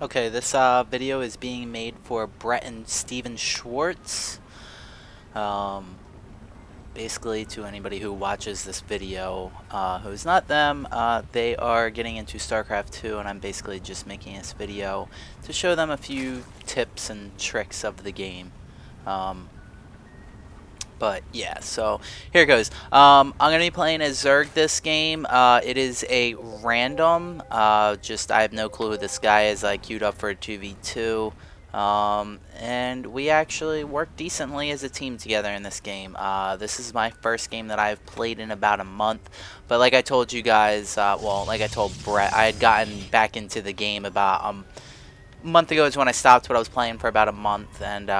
Okay, this video is being made for Brett and Steven Schwartz. Um, Basically, to anybody who watches this video who's not them, they are getting into StarCraft 2, and I'm basically just making this video to show them a few tips and tricks of the game. But yeah, so here it goes. I'm going to be playing as Zerg this game. It is a random. I have no clue who this guy is. I queued up for a 2v2. And we actually work decently as a team together in this game. This is my first game that I've played in about a month. But like I told you guys, well, like I told Brett, I had gotten back into the game about a month ago is when I stopped, but I was playing for about a month. And,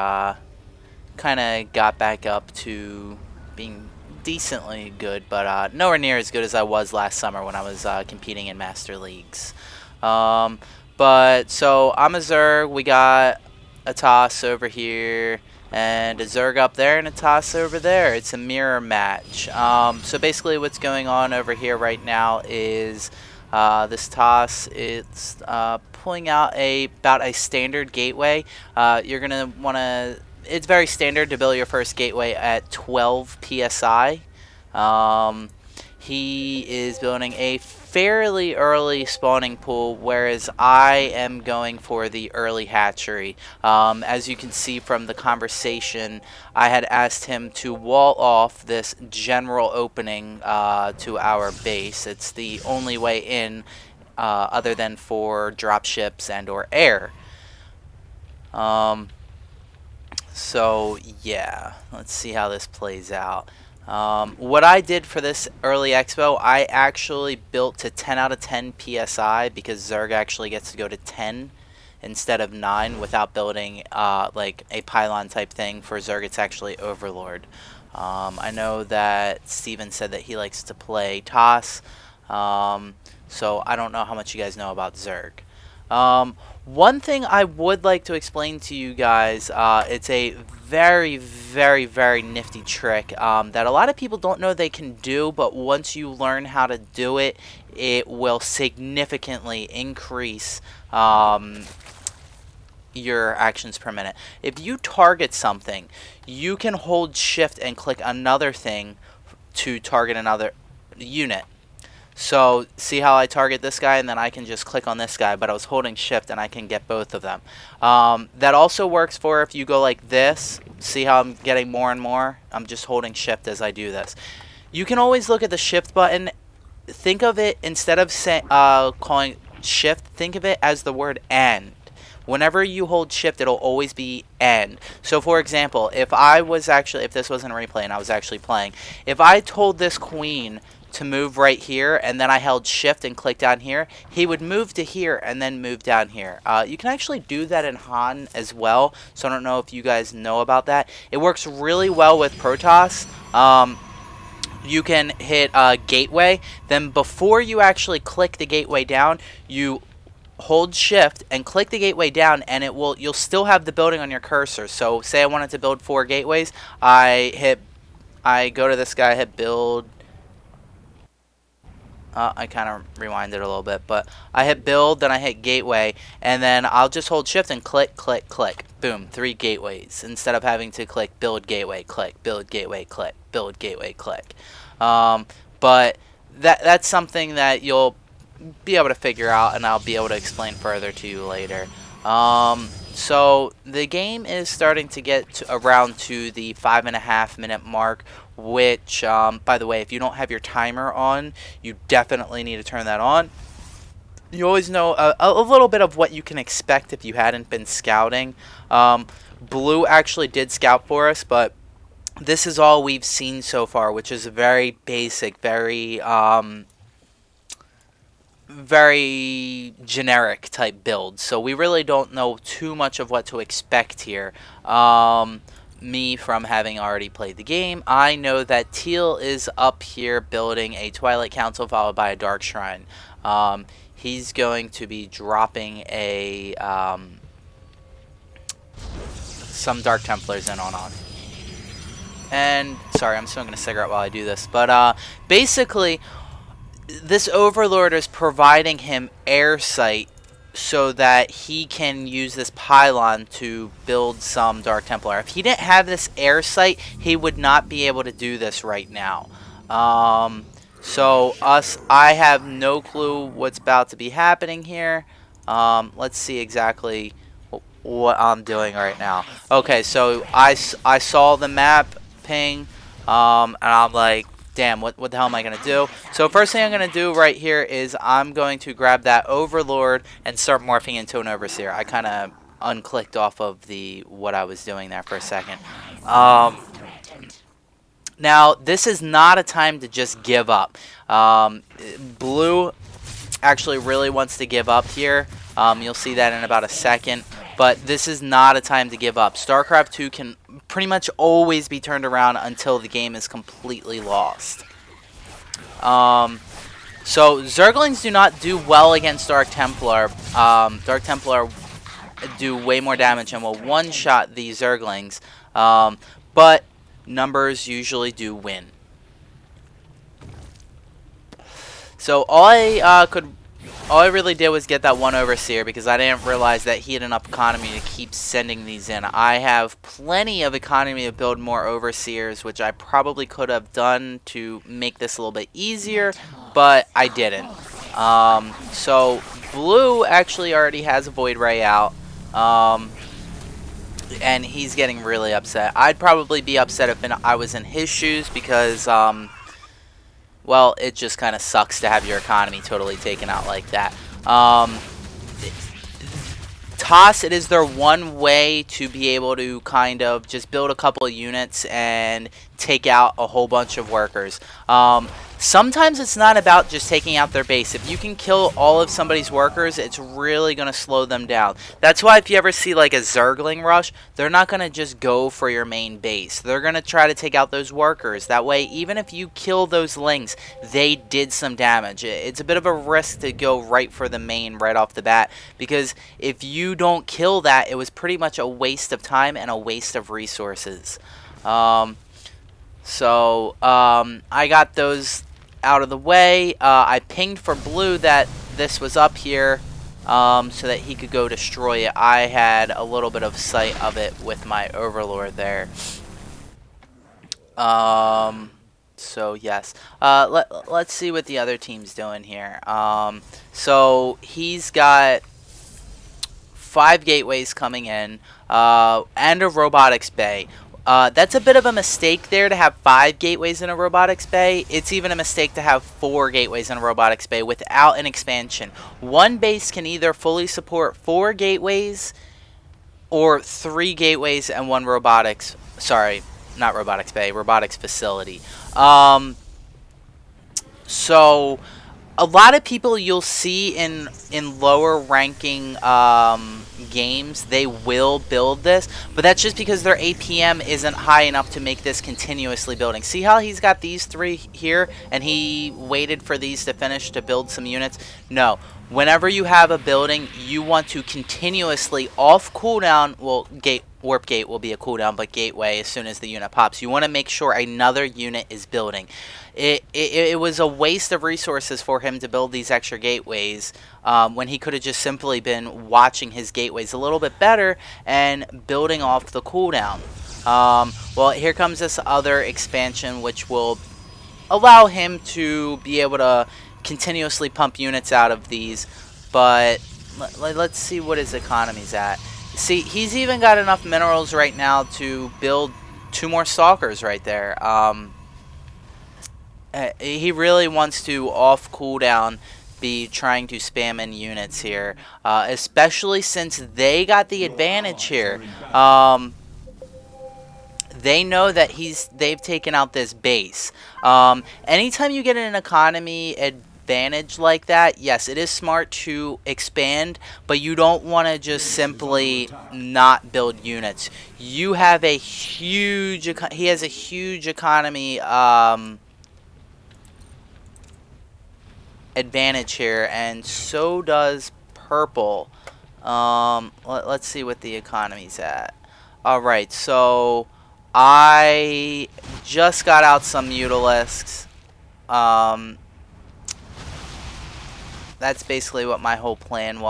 kind of got back up to being decently good, but nowhere near as good as I was last summer when I was competing in Master Leagues. But so I'm a Zerg. We got a toss over here and a Zerg up there and a toss over there. It's a mirror match. So basically what's going on over here right now is this toss, it's pulling out about a standard gateway. You're going to want to... It's very standard to build your first gateway at 12 PSI. He is building a fairly early spawning pool, whereas I am going for the early hatchery. As you can see from the conversation, I had asked him to wall off this general opening to our base. It's the only way in other than for dropships and or air. So yeah, let's see how this plays out. What I did for this early expo, I actually built to 10 out of 10 PSI because Zerg actually gets to go to 10 instead of 9 without building like a pylon type thing. For Zerg, it's actually Overlord. I know that Steven said that he likes to play Toss, so I don't know how much you guys know about Zerg. One thing I would like to explain to you guys, it's a very, very, very nifty trick that a lot of people don't know they can do, but once you learn how to do it, it will significantly increase your actions per minute. If you target something, you can hold shift and click another thing to target another unit. So, see how I target this guy and then I can just click on this guy, but I was holding shift and I can get both of them. That also works for if you go like this. See how I'm getting more and more? I'm just holding shift as I do this. You can always look at the shift button. Think of it, instead of calling shift, think of it as the word "and". Whenever you hold shift, it'll always be "and". So, for example, if this wasn't a replay and I was actually playing, if I told this queen to move right here and then I held shift and clicked down here, he would move to here and then move down here. You can actually do that in Han as well, so I don't know if you guys know about that. It works really well with Protoss. You can hit gateway, then before you actually click the gateway down, you hold shift and click the gateway down, and you'll still have the building on your cursor. So say I wanted to build 4 gateways, I go to this guy, hit build. I kind of rewinded a little bit, but I hit build, then I hit gateway, and then I'll just hold shift and click, click, click. Boom, 3 gateways, instead of having to click build gateway, click, build gateway, click, build gateway, click. But that's something that you'll be able to figure out, and I'll be able to explain further to you later. So the game is starting to get around to the 5.5 minute mark, which, by the way, if you don't have your timer on, you definitely need to turn that on. You always know a little bit of what you can expect if you hadn't been scouting. Blue actually did scout for us, but this is all we've seen so far, which is very basic, very generic type build, so we really don't know too much of what to expect here. Me, from having already played the game, I know that Teal is up here building a Twilight Council followed by a Dark Shrine. He's going to be dropping some Dark Templars in on. And sorry, I'm smoking a cigarette while I do this, but basically this Overlord is providing him air sight so that he can use this pylon to build some Dark Templar. If he didn't have this air site, he would not be able to do this right now. I have no clue what's about to be happening here. Let's see exactly what I'm doing right now. Okay, so I saw the map ping, and I'm like, damn, what the hell am I going to do? So first thing I'm going to do right here is I'm going to grab that Overlord and start morphing into an Overseer. I kind of unclicked off of what I was doing there for a second. Now, this is not a time to just give up. Blue actually really wants to give up here. You'll see that in about a second. But this is not a time to give up. StarCraft 2 can pretty much always be turned around until the game is completely lost. So Zerglings do not do well against Dark Templar. Dark Templar do way more damage and will one-shot the Zerglings. But numbers usually do win. So all I really did was get that one Overseer because I didn't realize that he had enough economy to keep sending these in. I have plenty of economy to build more Overseers, which I probably could have done to make this a little bit easier, but I didn't. So Blue actually already has a Void Ray out, and he's getting really upset. I'd probably be upset if I was in his shoes because well, it just kind of sucks to have your economy totally taken out like that. TOS, it is their one way to be able to kind of just build a couple of units and take out a whole bunch of workers. Sometimes it's not about just taking out their base. If you can kill all of somebody's workers, it's really going to slow them down. That's why if you ever see like a Zergling rush, they're not going to just go for your main base. They're going to try to take out those workers. That way, even if you kill those Lings, they did some damage. It's a bit of a risk to go right for the main right off the bat, because if you don't kill that, it was pretty much a waste of time and a waste of resources. I got those out of the way. I pinged for Blue that this was up here so that he could go destroy it. I had a little bit of sight of it with my Overlord there. So yes, let's see what the other team's doing here. So he's got 5 gateways coming in and a robotics bay. That's a bit of a mistake there to have 5 gateways in a robotics bay. It's even a mistake to have 4 gateways in a robotics bay without an expansion. One base can either fully support 4 gateways or 3 gateways and 1 robotics. Sorry, not robotics bay, robotics facility. So a lot of people you'll see in lower ranking games, they will build this, but that's just because their APM isn't high enough to make this continuously building. See how he's got these 3 here and he waited for these to finish to build some units? No. Whenever you have a building, you want to continuously off cooldown, well, warp gate will be a cooldown, but gateway as soon as the unit pops. You want to make sure another unit is building. It was a waste of resources for him to build these extra gateways when he could have just simply been watching his gateways a little bit better and building off the cooldown. Well, here comes this other expansion, which will allow him to be able to continuously pump units out of these, but let's see what his economy's at. See, he's even got enough minerals right now to build 2 more stalkers right there. He really wants to off cooldown be trying to spam in units here, especially since they got the advantage here. They know that they've taken out this base. Anytime you get an economy advantage like that, yes, it is smart to expand, but you don't want to just simply not build units. You have a huge, he has a huge economy advantage here, and so does purple. Let's see what the economy's at. Alright, so I just got out some Mutalisks. That's basically what my whole plan was.